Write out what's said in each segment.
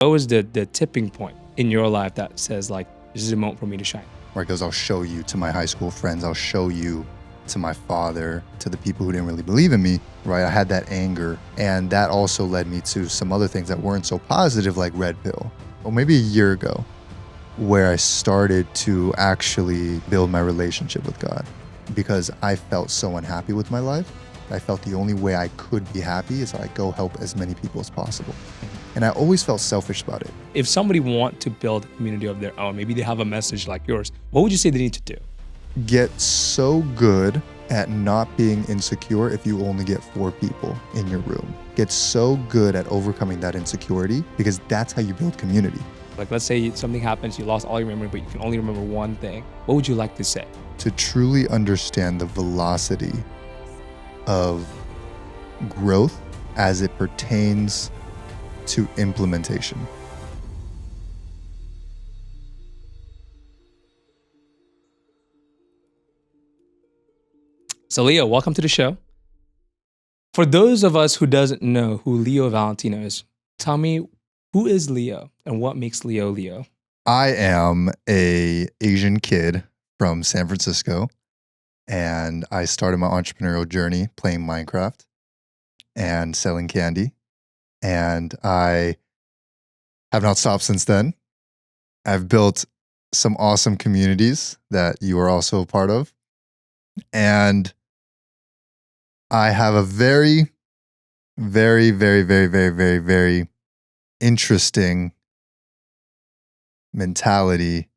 What was the tipping point in your life that says like, this is a moment for me to shine? Where it goes, I'll show you to my high school friends. I'll show you to my father, to the people who didn't really believe in me, right? I had that anger. And that also led me to some other things that weren't so positive, like Red Pill. Well, maybe a year ago, where I started to actually build my relationship with God, because I felt so unhappy with my life. I felt the only way I could be happy is I go help as many people as possible. And I always felt selfish about it. If somebody want to build a community of their own, maybe they have a message like yours, what would you say they need to do? Get so good at not being insecure if you only get 4 people in your room. Get so good at overcoming that insecurity, because that's how you build community. Like, let's say something happens, you lost all your memory, but you can only remember one thing. What would you like to say? To truly understand the velocity of growth as it pertains to implementation. So Leo, welcome to the show. For those of us who doesn't know who Leo Valentino is, tell me, who is Leo and what makes Leo Leo? I am a Asian kid from San Francisco, and I started my entrepreneurial journey playing Minecraft and selling candy. And I have not stopped since then. I've built some awesome communities that you are also a part of. And I have a very, very, very, very, very, very, very interesting mentality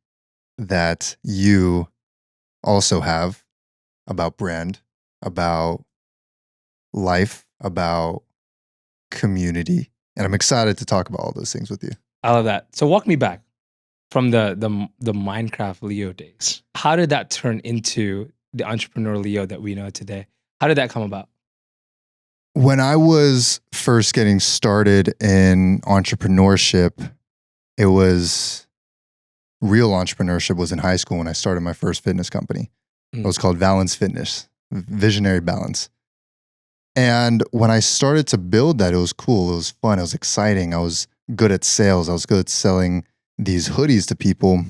that you also have about brand, about life, about community. And I'm excited to talk about all those things with you. I love that. So walk me back from the Minecraft Leo days. How did that turn into the entrepreneur Leo that we know today? How did that come about? When I was first getting started in entrepreneurship, it was real entrepreneurship was in high school when I started my first fitness company. It was called Balance Fitness, Visionary Balance. And when I started to build that, it was cool. It was fun. It was exciting. I was good at sales. I was good at selling these hoodies to people.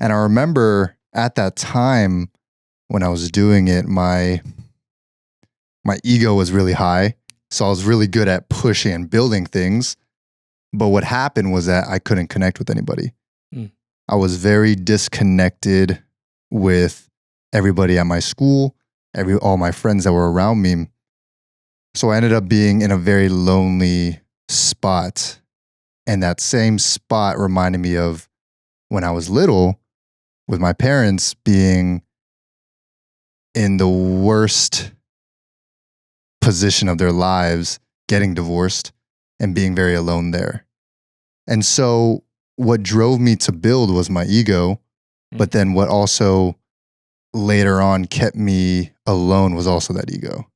And I remember at that time when I was doing it, my ego was really high. So I was really good at pushing and building things. But what happened was that I couldn't connect with anybody. I was very disconnected with everybody at my school, all my friends that were around me. So I ended up being in a very lonely spot. And that same spot reminded me of when I was little, with my parents being in the worst position of their lives, getting divorced and being very alone there. And so what drove me to build was my ego, but then what also later on kept me alone was also that ego.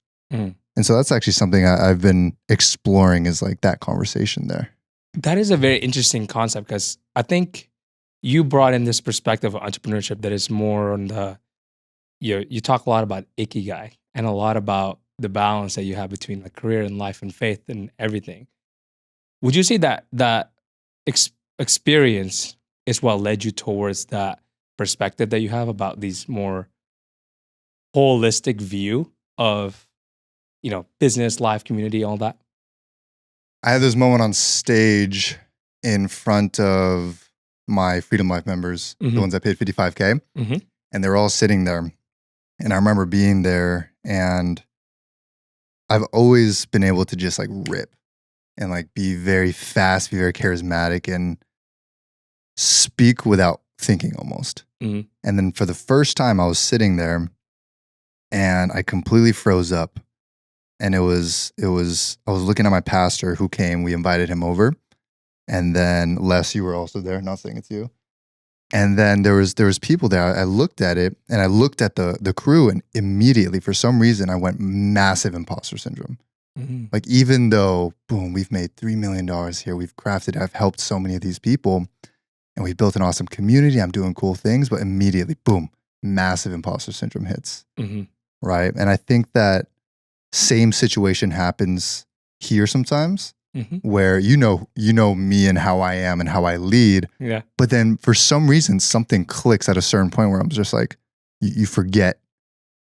And so that's actually something I've been exploring, is like that conversation there. That is a very interesting concept, because I think you brought in this perspective of entrepreneurship that is more on the, you talk a lot about ikigai and a lot about the balance that you have between like career and life and faith and everything. Would you say that experience is what led you towards that perspective that you have about these more holistic view of, business, life, community, all that? I had this moment on stage in front of my Freedom Life members, the ones that paid $55K, and they're all sitting there. And I remember being there, and I've always been able to just like rip and like be very fast, be very charismatic, and speak without thinking almost. And then for the first time I was sitting there and I completely froze up. And I was looking at my pastor who came, we invited him over. And then Les, you were also there, not saying it's you. And then there was people there. I looked at it and I looked at the crew, and immediately for some reason I went massive imposter syndrome. Like, even though, boom, we've made $3 million here, I've helped so many of these people, and we've built an awesome community, I'm doing cool things, but immediately, boom, massive imposter syndrome hits. Right? And I think that same situation happens here sometimes. where you know me and how I am and how I lead. Yeah. But then for some reason, something clicks at a certain point where I'm just like, you forget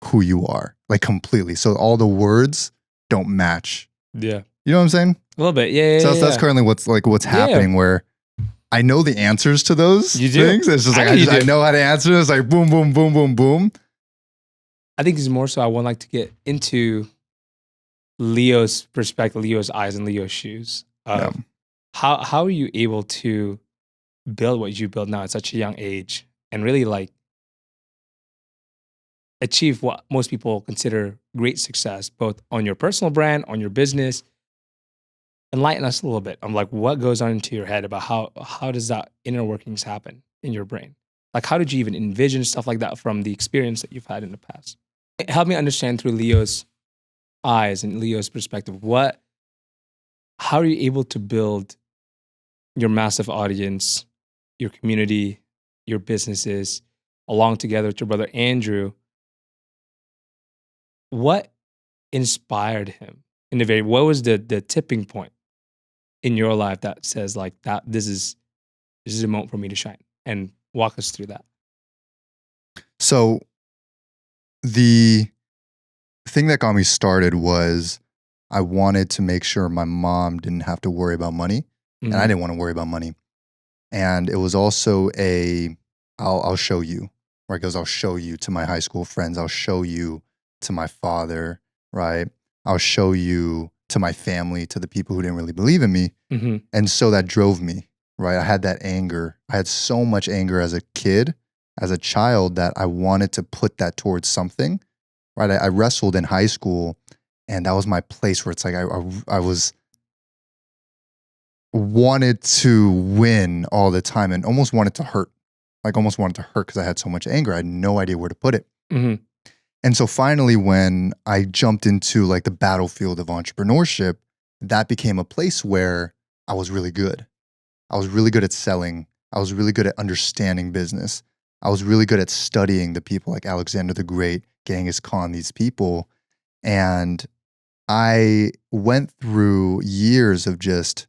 who you are, like completely. So all the words don't match. Yeah. You know what I'm saying? A little bit. Yeah. So that's currently what's happening, where I know the answers to those things. It's just like I know how to answer it. It's like boom, boom, boom, boom, boom. I think it's more so I would like to get into Leo's perspective, Leo's eyes, and Leo's shoes. How are you able to build what you build now at such a young age and really like achieve what most people consider great success, both on your personal brand, on your business? Enlighten us a little bit. I'm like, what goes on into your head about how does that inner workings happen in your brain? Like, how did you even envision stuff like that from the experience that you've had in the past? Help me understand through Leo's eyes and Leo's perspective. How are you able to build your massive audience, your community, your businesses, along together with your brother Andrew? What inspired him what was the tipping point in your life that says like that this is a moment for me to shine? And walk us through that. So the thing that got me started was I wanted to make sure my mom didn't have to worry about money, and I didn't want to worry about money. And it was also I'll show you, right? Because I'll show you to my high school friends. I'll show you to my father, right? I'll show you to my family, to the people who didn't really believe in me. And so that drove me, right? I had that anger. I had so much anger as a kid, as a child, that I wanted to put that towards something, right? I wrestled in high school, and that was my place where it's like I wanted to win all the time and almost wanted to hurt. Like almost wanted to hurt because I had so much anger. I had no idea where to put it. And so finally, when I jumped into like the battlefield of entrepreneurship, that became a place where I was really good. I was really good at selling. I was really good at understanding business. I was really good at studying the people like Alexander the Great, Genghis Khan, these people. And I went through years of just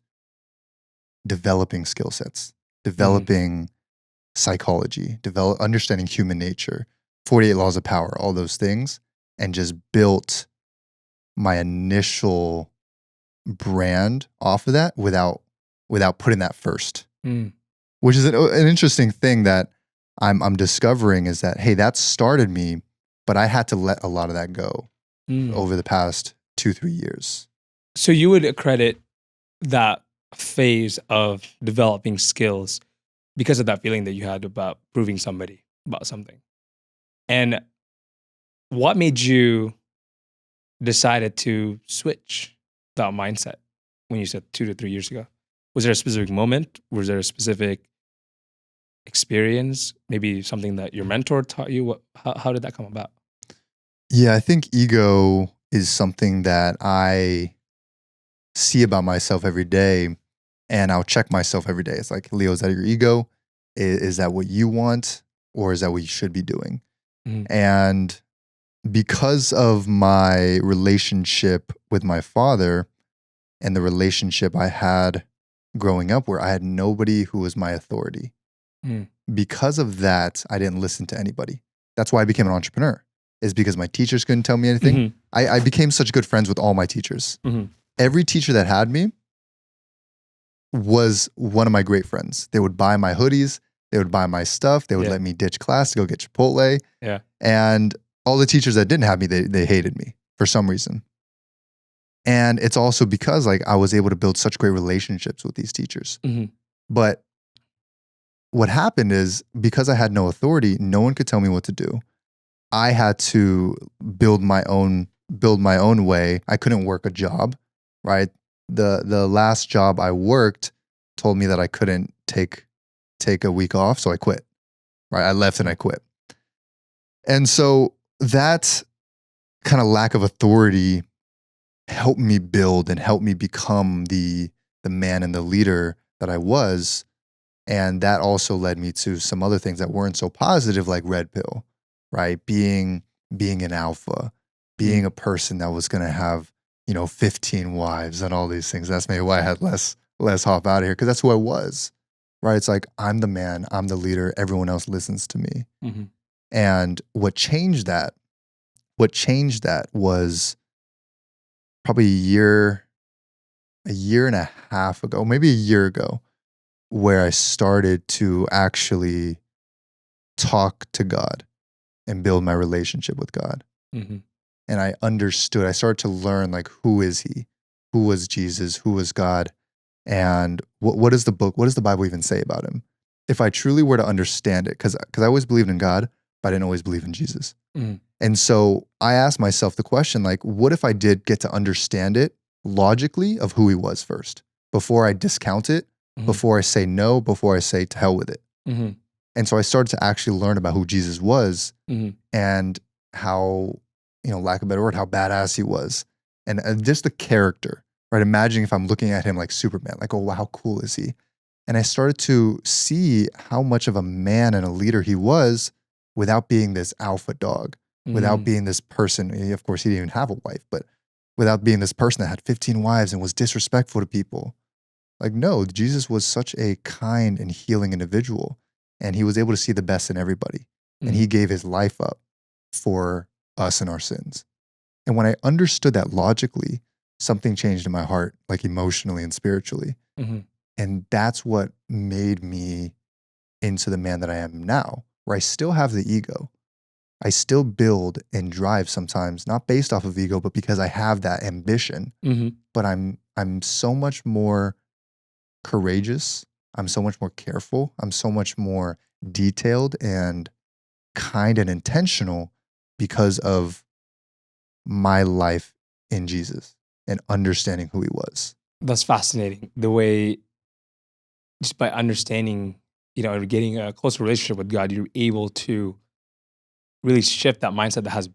developing skill sets, developing psychology, understanding human nature, 48 laws of power, all those things, and just built my initial brand off of that without putting that first. Which is an interesting thing that I'm discovering, is that, hey, that started me, but I had to let a lot of that go over the past 2-3 years. So you would accredit that phase of developing skills because of that feeling that you had about proving somebody about something. And what made you decided to switch that mindset when you said 2 to 3 years ago? Was there a specific moment? Was there a specific experience? Maybe something that your mentor taught you? How did that come about? Yeah, I think ego is something that I see about myself every day, and I'll check myself every day. It's like, Leo, is that your ego? Is that what you want? Or is that what you should be doing? And because of my relationship with my father and the relationship I had growing up, where I had nobody who was my authority, because of that, I didn't listen to anybody. That's why I became an entrepreneur, is because my teachers couldn't tell me anything. I became such good friends with all my teachers. Every teacher that had me was one of my great friends. They would buy my hoodies. They would buy my stuff. They would let me ditch class to go get Chipotle. And all the teachers that didn't have me, they hated me for some reason. And it's also because like I was able to build such great relationships with these teachers. But what happened is, because I had no authority, no one could tell me what to do. I had to build my own way. I couldn't work a job, right? The last job I worked told me that I couldn't take a week off, so I quit. Right? I left and I quit. And so that kind of lack of authority helped me build and helped me become the man and the leader that I was. And that also led me to some other things that weren't so positive, like red pill, right? Being an alpha, being a person that was going to have 15 wives and all these things. That's maybe why I had less hop out of here, because that's who I was, right? It's like, I'm the man, I'm the leader, everyone else listens to me. Mm-hmm. And what changed that was probably a year and a half ago, maybe a year ago, where I started to actually talk to God and build my relationship with God. Mm-hmm. And I started to learn, like, who is he? Who was Jesus? Who was God? And what does the Bible even say about him? If I truly were to understand it, because I always believed in God, but I didn't always believe in Jesus. Mm-hmm. And so I asked myself the question, like, what if I did get to understand it logically of who he was first, before I discount it, Mm-hmm. before I say no, before I say to hell with it? Mm-hmm. And so I started to actually learn about who Jesus was, Mm-hmm. and how, lack of a better word, how badass he was. And just the character, right? Imagine if I'm looking at him like Superman, like, oh, wow, how cool is he? And I started to see how much of a man and a leader he was without being this alpha dog, without being this person. Of course, he didn't even have a wife, but without being this person that had 15 wives and was disrespectful to people. Like, no, Jesus was such a kind and healing individual, and he was able to see the best in everybody. And he gave his life up for us and our sins. And when I understood that logically, something changed in my heart, like emotionally and spiritually. Mm-hmm. And that's what made me into the man that I am now, where I still have the ego. I still build and drive sometimes, not based off of ego, but because I have that ambition. Mm-hmm. But I'm so much more courageous. I'm so much more careful. I'm so much more detailed and kind and intentional because of my life in Jesus and understanding who he was. That's fascinating. The way, just by understanding, and getting a closer relationship with God, you're able to really shift that mindset that has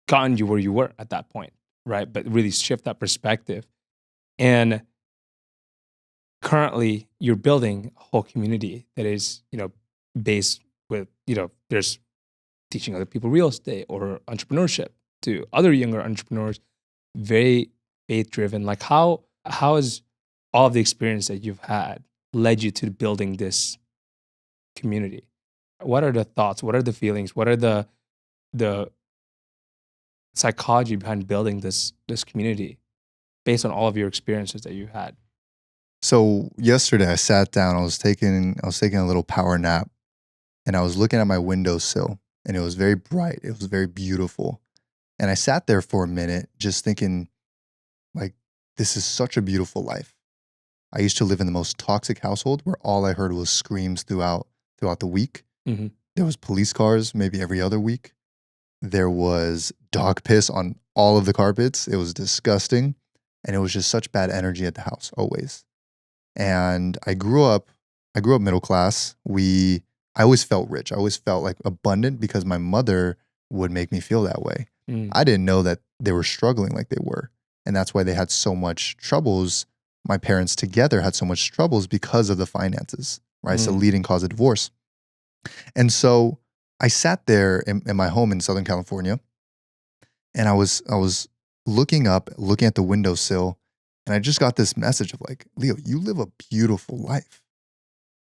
gotten you where you were at that point, right? But really shift that perspective. And currently, you're building a whole community that is, based with, there's teaching other people real estate or entrepreneurship to other younger entrepreneurs, very faith driven. Like, how has all of the experience that you've had led you to building this community? What are the thoughts? What are the feelings? What are the psychology behind building this community based on all of your experiences that you had? So yesterday I sat down, I was taking a little power nap, and I was looking at my windowsill, and it was very bright. It was very beautiful. And I sat there for a minute just thinking, like, this is such a beautiful life. I used to live in the most toxic household where all I heard was screams throughout the week. Mm-hmm. There was police cars maybe every other week. There was dog piss on all of the carpets. It was disgusting. And it was just such bad energy at the house always. And I grew up middle class. I always felt rich. I always felt like abundant because my mother would make me feel that way. Mm. I didn't know that they were struggling like they were. And that's why they had so much troubles. My parents together had so much troubles because of the finances, right? It's a leading cause of divorce. And so I sat there in my home in Southern California, and I was looking at the windowsill, and I just got this message of, like, Leo, you live a beautiful life.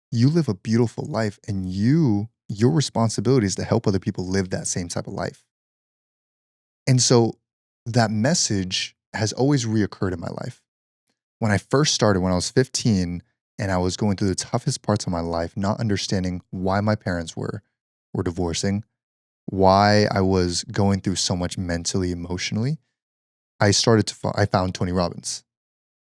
You live a beautiful life, and your responsibility is to help other people live that same type of life. And so that message has always reoccurred in my life. When I first started, when I was 15, and I was going through the toughest parts of my life, not understanding why my parents were divorcing, why I was going through so much mentally, emotionally, I found Tony Robbins.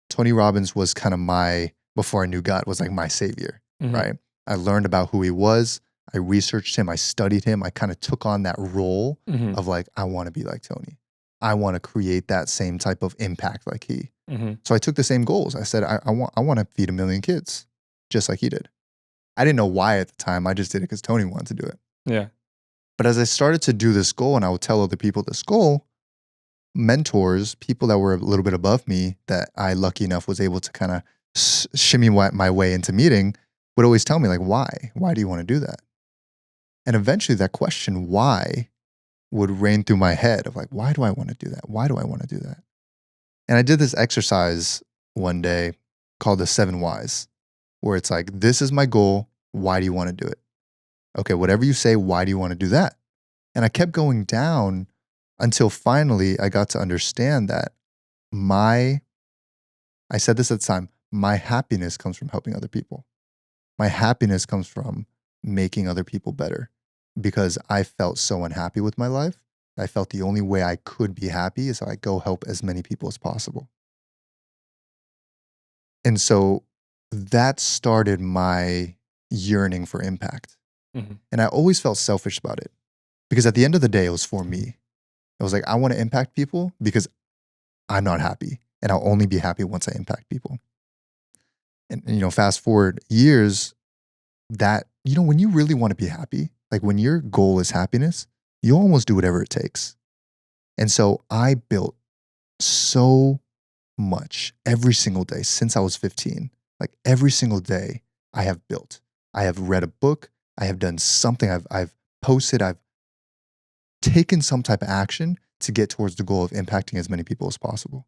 Tony Robbins was kind of before I knew God, was like my savior, Mm-hmm. right? I learned about who he was. I researched him. I studied him. I kind of took on that role Mm-hmm. of, like, I want to be like Tony. I want to create that same type of impact like he. Mm-hmm. So I took the same goals. I said, I want to feed 1 million kids just like he did. I didn't know why at the time. I just did it because Tony wanted to do it. Yeah. But as I started to do this goal, and I would tell other people this goal, mentors, people that were a little bit above me that I, lucky enough, was able to kind of shimmy my way into meeting, would always tell me, like, why? Why do you want to do that? And eventually that question, why, would reign through my head of, like, why do I want to do that? Why do I want to do that? And I did this exercise one day called the 7 whys, where it's like, this is my goal. Why do you want to do it? Okay, whatever you say, why do you want to do that? And I kept going down until finally I got to understand that I said this at the time, my happiness comes from helping other people. My happiness comes from making other people better because I felt so unhappy with my life. I felt the only way I could be happy is if I go help as many people as possible. And so that started my yearning for impact. Mhm. And I always felt selfish about it because at the end of the day, it was for me. It was like, I want to impact people because I'm not happy and I'll only be happy once I impact people. And fast forward years, that, when you really want to be happy, like when your goal is happiness, you almost do whatever it takes. And so I built so much every single day since I was 15. Like every single day I have built. I have read a book. I have done something. I've posted. I've taken some type of action to get towards the goal of impacting as many people as possible.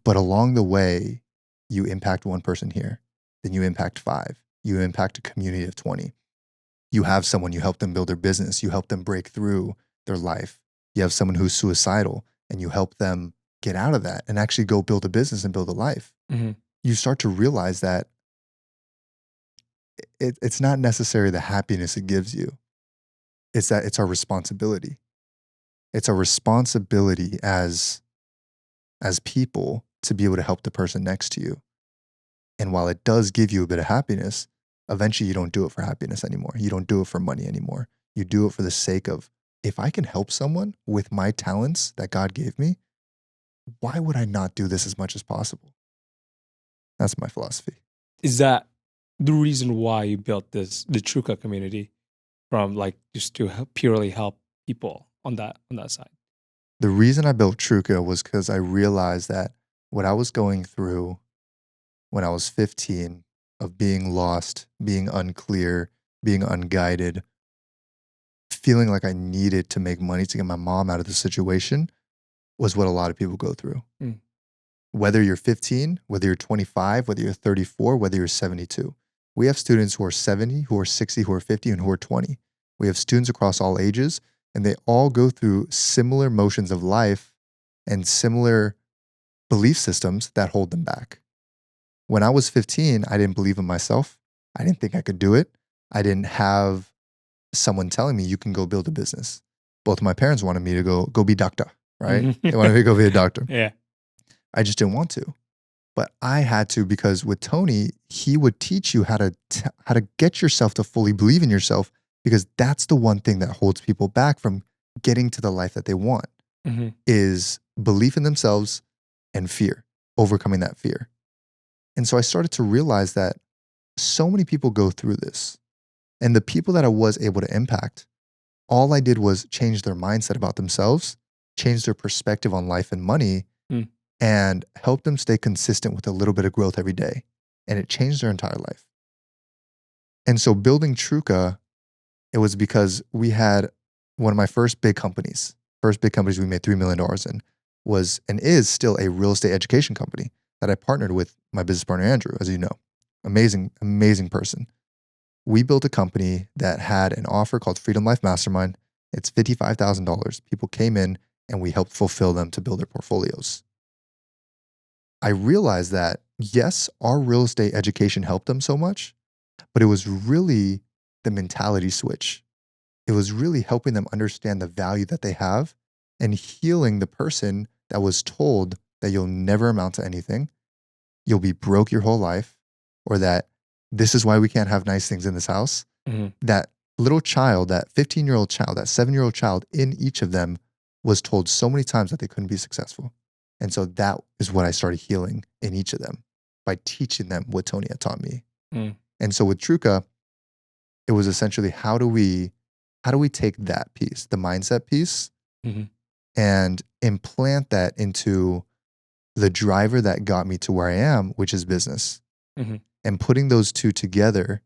But along the way, you impact one person here, then you impact 5. You impact a community of 20. You have someone, you help them build their business, you help them break through their life. You have someone who's suicidal and you help them get out of that and actually go build a business and build a life. Mhm. You start to realize that it's not necessarily the happiness it gives you. It's that it's our responsibility. It's our responsibility as people to be able to help the person next to you. And while it does give you a bit of happiness, eventually you don't do it for happiness anymore. You don't do it for money anymore. You do it for the sake of, if I can help someone with my talents that God gave me, why would I not do this as much as possible? That's my philosophy. Is that the reason why you built the Truca community from like just to purely help people on that side? The reason I built Truca was because I realized that what I was going through when I was 15 of being lost, being unclear, being unguided, feeling like I needed to make money to get my mom out of the situation was what a lot of people go through. Mm. Whether you're 15, whether you're 25, whether you're 34, whether you're 72. We have students who are 70, who are 60, who are 50, and who are 20. We have students across all ages, and they all go through similar motions of life and similar belief systems that hold them back. When I was 15, I didn't believe in myself. I didn't think I could do it. I didn't have someone telling me you can go build a business. Both of my parents wanted me to go be doctor, right? Mhm. They wanted me to go be a doctor. Yeah. I just didn't want to. But I had to because with Tony, he would teach you how to get yourself to fully believe in yourself because that's the one thing that holds people back from getting to the life that they want Mhm. is belief in themselves and fear, overcoming that fear. And so I started to realize that so many people go through this. And the people that I was able to impact, all I did was change their mindset about themselves, change their perspective on life and money, Mm. and help them stay consistent with a little bit of growth every day. And it changed their entire life. And so building Truca, it was because we had one of my first big companies we made $3 million in was and is still a real estate education company that I partnered with my business partner, Andrew, as you know. Amazing, amazing person. We built a company that had an offer called Freedom Life Mastermind. It's $55,000. People came in and we helped fulfill them to build their portfolios. I realized that, yes, our real estate education helped them so much, but it was really the mentality switch. It was really helping them understand the value that they have and healing the person that was told that you'll never amount to anything, you'll be broke your whole life, or that this is why we can't have nice things in this house. Mhm. That little child, that 15-year-old child, that 7-year-old child in each of them was told so many times that they couldn't be successful. And so that is what I started healing in each of them by teaching them what Tony had taught me. Mm. And so with Truca, it was essentially how do we take that piece, the mindset piece, Mhm. and implant that into the driver that got me to where I am, which is business. Mhm. And putting those two together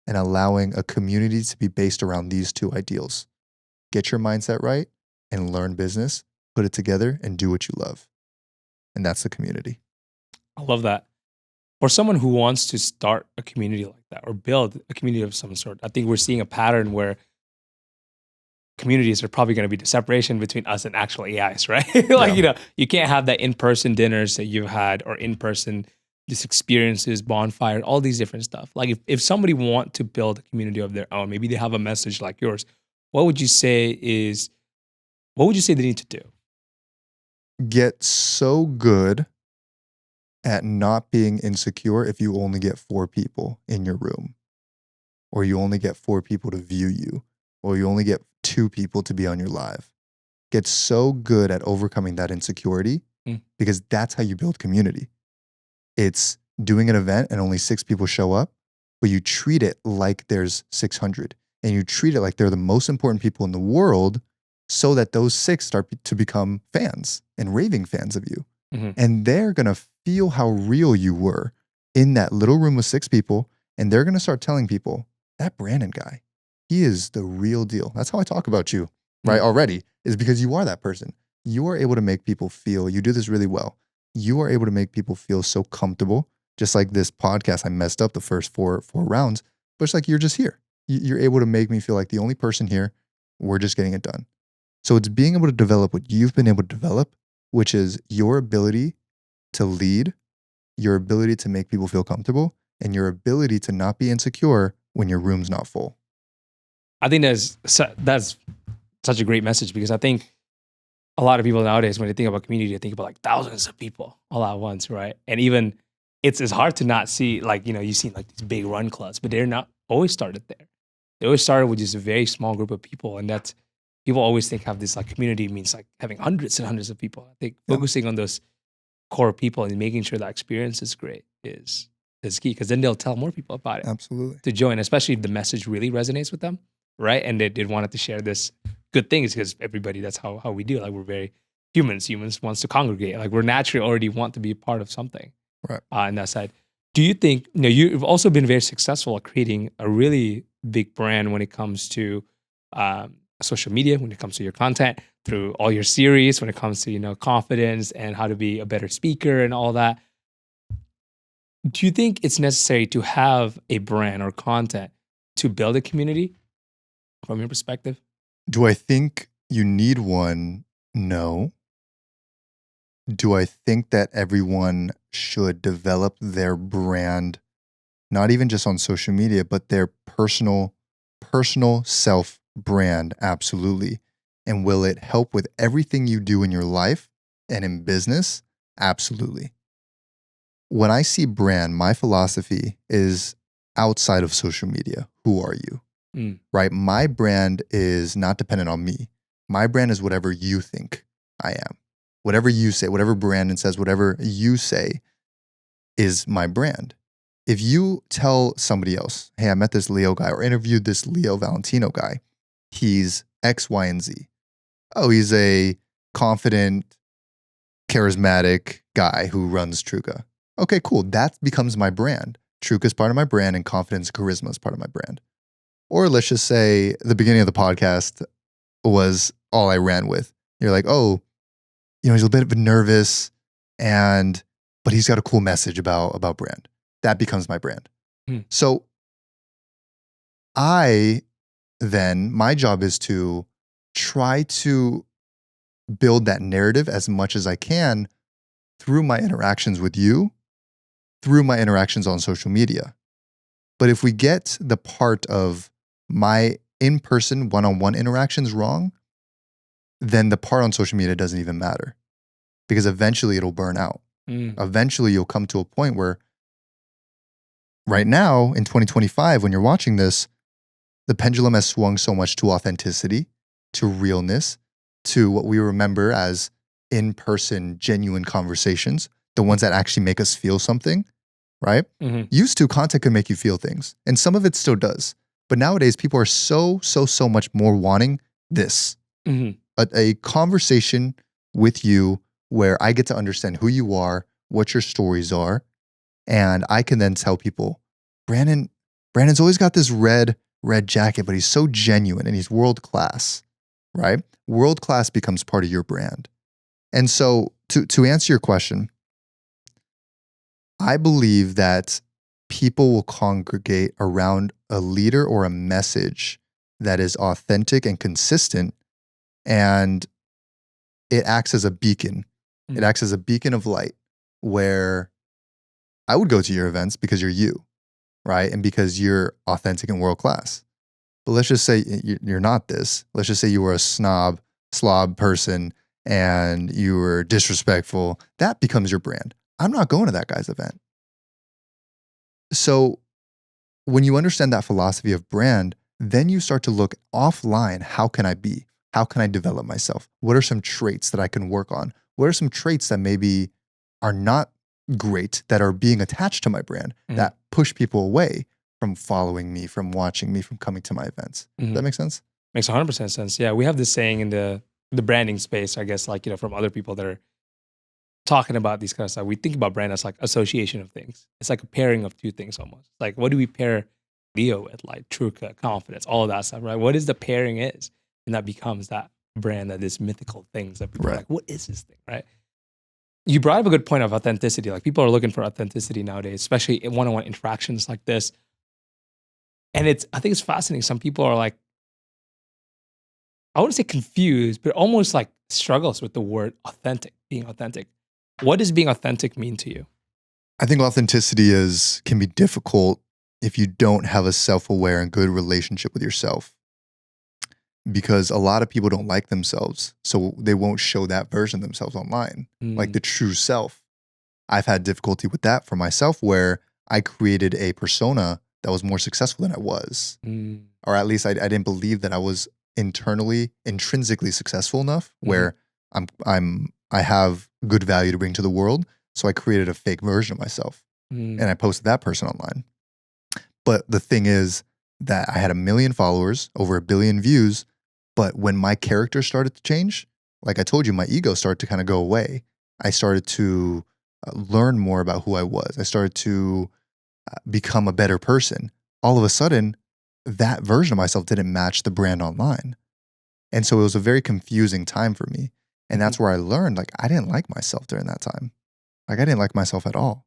and allowing a community to be based around these two ideals. Get your mindset right and learn business, put it together and do what you love. And that's the community. I love that. For someone who wants to start a community like that or build a community of some sort, I think we're seeing a pattern where communities are probably going to be the separation between us and actual AIs, right? Like, Yeah. you can't have that in-person dinners that you've had or in-person these experiences, bonfire, all these different stuff. Like if somebody want to build a community of their own, maybe they have a message like yours, what would you say they need to do? Get so good at not being insecure if you only get 4 people in your room, or you only get 4 people to view you, or you only get 2 people to be on your live. Get so good at overcoming that insecurity because that's how you build community. It's doing an event and only 6 people show up, but you treat it like there's 600 and you treat it like they're the most important people in the world so that those 6 start to become fans and raving fans of you. And they're going to feel how real you were in that little room with 6 people. And they're going to start telling people, that Brandon guy, he is the real deal. That's how I talk about you, right? Already is because you are that person. You are able to make people feel, you do this really well. You are able to make people feel so comfortable. Just like this podcast, I messed up the first four rounds, but it's like, you're just here. You're able to make me feel like the only person here. We're just getting it done. So it's being able to develop what you've been able to develop, which is your ability to lead, your ability to make people feel comfortable, and your ability to not be insecure when your room's not full. I think that's such a great message because I think a lot of people nowadays, when they think about community, they think about like thousands of people all at once, right? And even it's hard to not see, like, you've seen like these big run clubs, but they're not always started there. They always started with just a very small group of people. And that's, people always think have this like community means like having hundreds and hundreds of people. I think focusing on those core people and making sure that experience is great is key, because then they'll tell more people about it. Absolutely. To join, especially if the message really resonates with them, right? And they wanted to share this good things because everybody, that's how we do. Like we're very humans wants to congregate. Like we're naturally already want to be a part of something. Right. On that side. Do you think, you've also been very successful at creating a really big brand when it comes to social media, when it comes to your content, through all your series, when it comes to, confidence and how to be a better speaker and all that. Do you think it's necessary to have a brand or content to build a community from your perspective? Do I think you need one? No. Do I think that everyone should develop their brand, not even just on social media, but their personal self brand? Absolutely. And will it help with everything you do in your life and in business? Absolutely. When I see brand, my philosophy is outside of social media. Who are you? Right? My brand is not dependent on me. My brand is whatever you think I am. Whatever you say, whatever Brandon says, whatever you say is my brand. If you tell somebody else, hey, I met this Leo guy or interviewed this Leo Valentino guy, he's X, Y, and Z. Oh, he's a confident, charismatic guy who runs Truca. Okay, cool. That becomes my brand. Truca is part of my brand and confidence, charisma is part of my brand. Or let's just say the beginning of the podcast was all I ran with. You're like, oh, he's a bit nervous, but he's got a cool message about brand. That becomes my brand. So my job is to try to build that narrative as much as I can through my interactions with you, through my interactions on social media. But if we get the part of my in-person one-on-one interactions wrong, then the part on social media doesn't even matter, because eventually it'll burn out. Eventually you'll come to a point where right now in 2025, when you're watching this, the pendulum has swung so much to authenticity, to realness, to what we remember as in-person genuine conversations, the ones that actually make us feel something, right? Used to, content could make you feel things, and some of it still does. But nowadays people are so much more wanting this. A conversation with you where I get to understand who you are, what your stories are, and I can then tell people, Brandon's always got this red jacket, but he's so genuine and he's world class, right? World class becomes part of your brand. And so to answer your question, I believe that people will congregate around a leader or a message that is authentic and consistent, and it acts as a beacon. It Mm. acts as a beacon of light where I would go to your events because you're you, right? And because you're authentic and world class. But let's just say you're not this. Let's just say you were a slob person and you were disrespectful. That becomes your brand. I'm not going to that guy's event. So when you understand that philosophy of brand, then you start to look offline. How can I be? How can I develop myself? What are some traits that I can work on? What are some traits that maybe are not great that are being attached to my brand that push people away from following me, from watching me, from coming to my events? Does that make sense? Makes 100% sense. Yeah, we have this saying in the branding space, I guess, like, from other people that are talking about these kind of stuff. We think about brand as like association of things. It's like a pairing of two things almost. Like, what do we pair Leo with? Like true confidence, all of that stuff, right? What is the pairing is? And that becomes that brand, that is mythical things that people are like, what is this thing, right? You brought up a good point of authenticity. Like, people are looking for authenticity nowadays, especially in one-on-one interactions like this. And I think it's fascinating. Some people are like, I wouldn't say confused, but almost like struggles with the word authentic, being authentic. What does being authentic mean to you? I think authenticity can be difficult if you don't have a self-aware and good relationship with yourself. Because a lot of people don't like themselves, so they won't show that version of themselves online, like the true self. I've had difficulty with that for myself, where I created a persona that was more successful than I was. Or at least I didn't believe that I was intrinsically successful enough, where I have good value to bring to the world. So I created a fake version of myself and I posted that person online. But the thing is that I had 1 million followers, over 1 billion views. But when my character started to change, like I told you, my ego started to kind of go away. I started to learn more about who I was. I started to become a better person. All of a sudden, that version of myself didn't match the brand online. And so it was a very confusing time for me. And that's where I learned, like, I didn't like myself during that time. Like, I didn't like myself at all.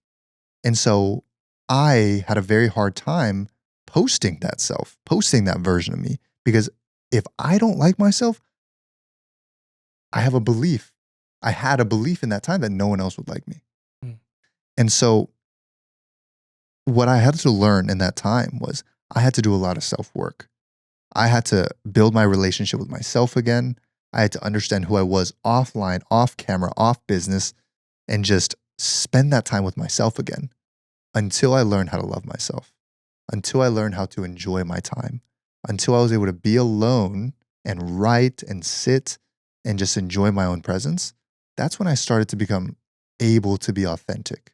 And so I had a very hard time posting that version of me, because if I don't like myself, I had a belief in that time that no one else would like me. And so what I had to learn in that time was I had to do a lot of self-work. I had to build my relationship with myself again. I had to understand who I was offline, off camera, off business, and just spend that time with myself again until I learned how to love myself, until I learned how to enjoy my time, until I was able to be alone and write and sit and just enjoy my own presence. That's when I started to become able to be authentic.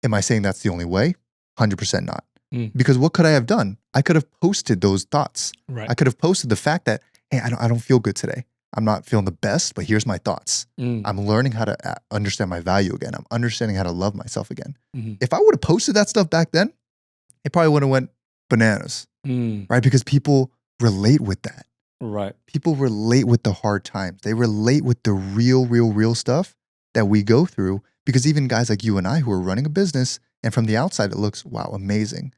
Am I saying that's the only way? 100% not. Because what could I have done? I could have posted those thoughts. Right. I could have posted the fact that, hey, I don't feel good today. I'm not feeling the best, but here's my thoughts. I'm learning how to understand my value again. I'm understanding how to love myself again. If I would have posted that stuff back then, it probably would have went bananas, right? Because people relate with that. Right. People relate with the hard times. They relate with the real stuff that we go through, because even guys like you and I who are running a business, and from the outside it looks, wow, amazing.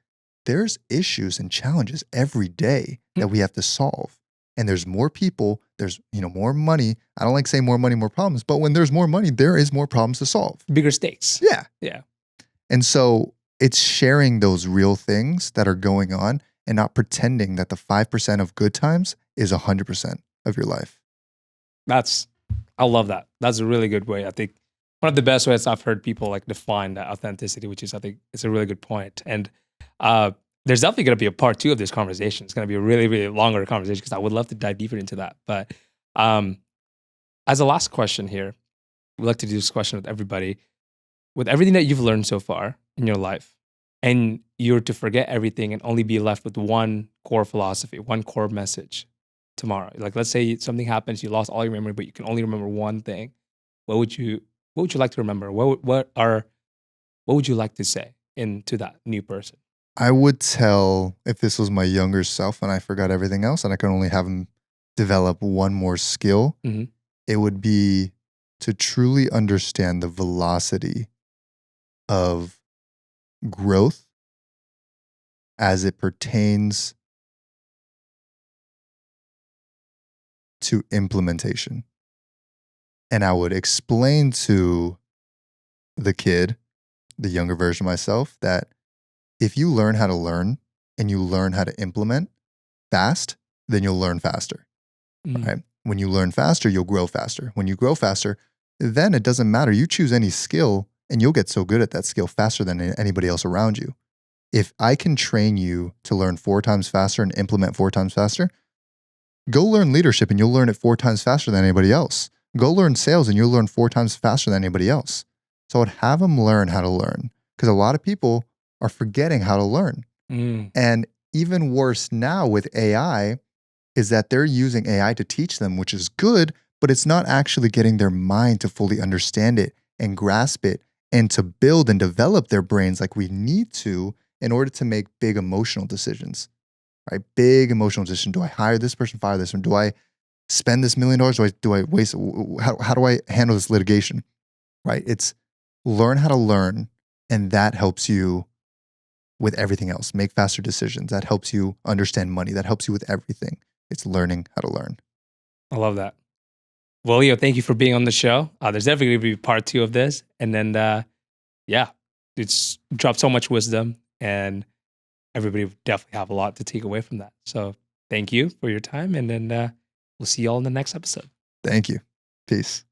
There's issues and challenges every day that we have to solve. And there's more people, there's more money. I don't like saying more money, more problems, but when there's more money, there is more problems to solve. Bigger stakes. Yeah. Yeah. And so it's sharing those real things that are going on and not pretending that the 5% of good times is 100% of your life. I love that. That's a really good way. I think one of the best ways I've heard people like define that authenticity, which is, I think it's a really good point. And there's definitely going to be a part 2 of this conversation. It's going to be a really, really longer conversation because I would love to dive deeper into that. But as a last question here, we like to do this question with everybody. With everything that you've learned so far in your life, and you're to forget everything and only be left with one core philosophy, one core message tomorrow. Like, let's say something happens, you lost all your memory, but you can only remember one thing. What would you like to remember? What would you like to say to that new person? I would tell, if this was my younger self and I forgot everything else and I could only have him develop one more skill, it would be to truly understand the velocity of growth as it pertains to implementation. And I would explain to the kid, the younger version of myself, that if you learn how to learn and you learn how to implement fast, then you'll learn faster, right? When you learn faster, you'll grow faster. When you grow faster, then it doesn't matter. You choose any skill and you'll get so good at that skill faster than anybody else around you. If I can train you to learn 4 times faster and implement 4 times faster, go learn leadership and you'll learn it 4 times faster than anybody else. Go learn sales and you'll learn 4 times faster than anybody else. So I'd have them learn how to learn, because a lot of people are forgetting how to learn. And even worse now with AI is that they're using AI to teach them, which is good, but it's not actually getting their mind to fully understand it and grasp it and to build and develop their brains like we need to in order to make big emotional decisions, right? Big emotional decision. Do I hire this person, fire this one? Do I spend this $1 million? Do I waste? How do I handle this litigation, right? It's learn how to learn, and that helps you with everything else. Make faster decisions. That helps you understand money. That helps you with everything. It's learning how to learn. I love that. Well, Leo, thank you for being on the show. There's definitely going to be part 2 of this. And then, yeah, it's dropped so much wisdom, and everybody will definitely have a lot to take away from that. So thank you for your time. And then we'll see you all in the next episode. Thank you. Peace.